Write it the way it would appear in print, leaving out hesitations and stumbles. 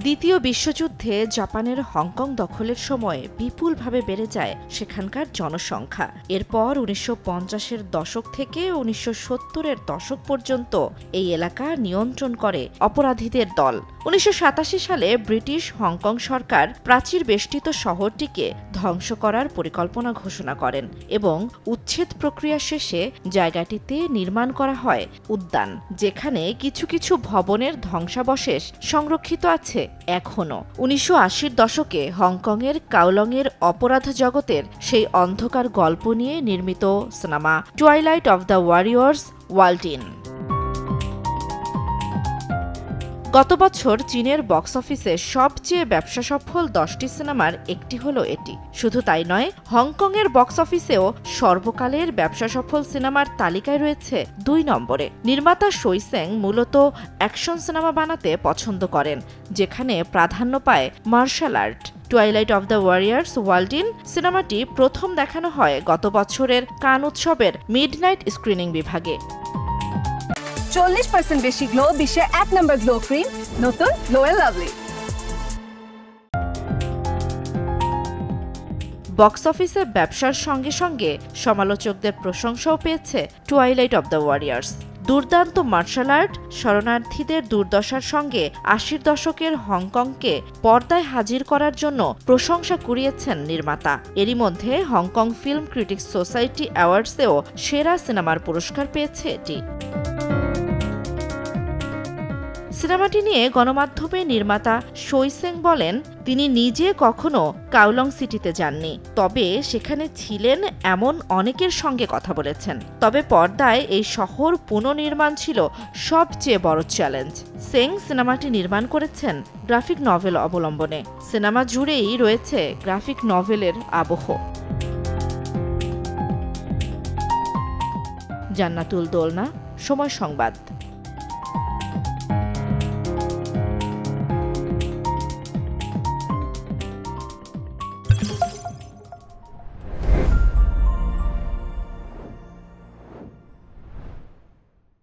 দ্বিতীয় বিশ্বযুদ্ধে জাপানের হংকং দখলের সময় বিপুলভাবে বেড়ে যায় সেখানকার জনসংখ্যা। এরপর ১৯৫০-এর দশক থেকে ১৯৭০-এর দশক পর্যন্ত এই এলাকা নিয়ন্ত্রণ করে অপরাধীদের দল। ১৯৮৭ সালে ব্রিটিশ হংকং সরকার প্রাচীর বেষ্টিত শহরটিকে ধ্বংস করার পরিকল্পনা ঘোষণা করেন এবং উচ্ছেদ প্রক্রিয়া শেষে জায়গাটিতে নির্মাণ করা হয় উদ্যান, যেখানে কিছু কিছু ভবনের ধ্বংসাবশেষ সংরক্ষিত আছে এখনও। ১৯৮০-র দশকে হংকংয়ের কাওলংয়ের অপরাধ জগতের সেই অন্ধকার গল্প নিয়ে নির্মিত cinema twilight of the warriors walled in. গত বছর চীনের বক্স অফিসে সবচেয়ে ব্যবসা সফল 10টি সিনেমার একটি হলো এটি। শুধু তাই নয়, হংকংয়ের বক্স অফিসেও সর্বকালের ব্যবসা সফল সিনেমার তালিকায় রয়েছে 2 নম্বরে। নির্মাতা শোইসেং মূলত অ্যাকশন সিনেমা বানাতে পছন্দ করেন, যেখানে প্রাধান্য পায় martial art. Twilight of the warriors walled in সিনেমাটি প্রথম দেখানো হয় গত বছরের কান উৎসবের মিডনাইট স্ক্রিনিং বিভাগে। 40% বেশি গ্লো, বিশ্বের 1 নম্বর গ্লো ক্রিম, নতুন গ্লো এন্ড লাভলি। বক্স অফিসে ব্যবসার সঙ্গে সঙ্গে সমালোচকদের প্রশংসাও পেয়েছে টুয়াইলাইট অফ দ্য ওয়ারিয়র্স। দুর্দান্ত মার্শাল আর্ট, শরণার্থীদের দুর্দশার সঙ্গে 80-র দশকের হংকংকে পর্দায় হাজির করার জন্য প্রশংসা কুড়িয়েছেন নির্মাতা। এরই মধ্যে হংকং ফিল্ম ক্রিটিক্স সোসাইটি অ্যাওয়ার্ডসেও সেরা সিনেমার পুরস্কার পেয়েছে এটি। সিনেমাটি নিয়ে গণমাধ্যমে নির্মাতা শোইসেং বলেন, তিনি নিজে কখনো কাওলং সিটিতে যাননি, তবে সেখানে ছিলেন এমন অনেকের সঙ্গে কথা বলেছেন। তবে পর্দায় এই শহর পুনর্নির্মাণ ছিল সবচেয়ে বড় চ্যালেঞ্জ। সেং সিনেমাটি নির্মাণ করেছেন গ্রাফিক নভেল অবলম্বনে। সিনেমা জুড়েই রয়েছে গ্রাফিক নভেলের আবহ। জান্নাতুল দোলনা, সময় সংবাদ।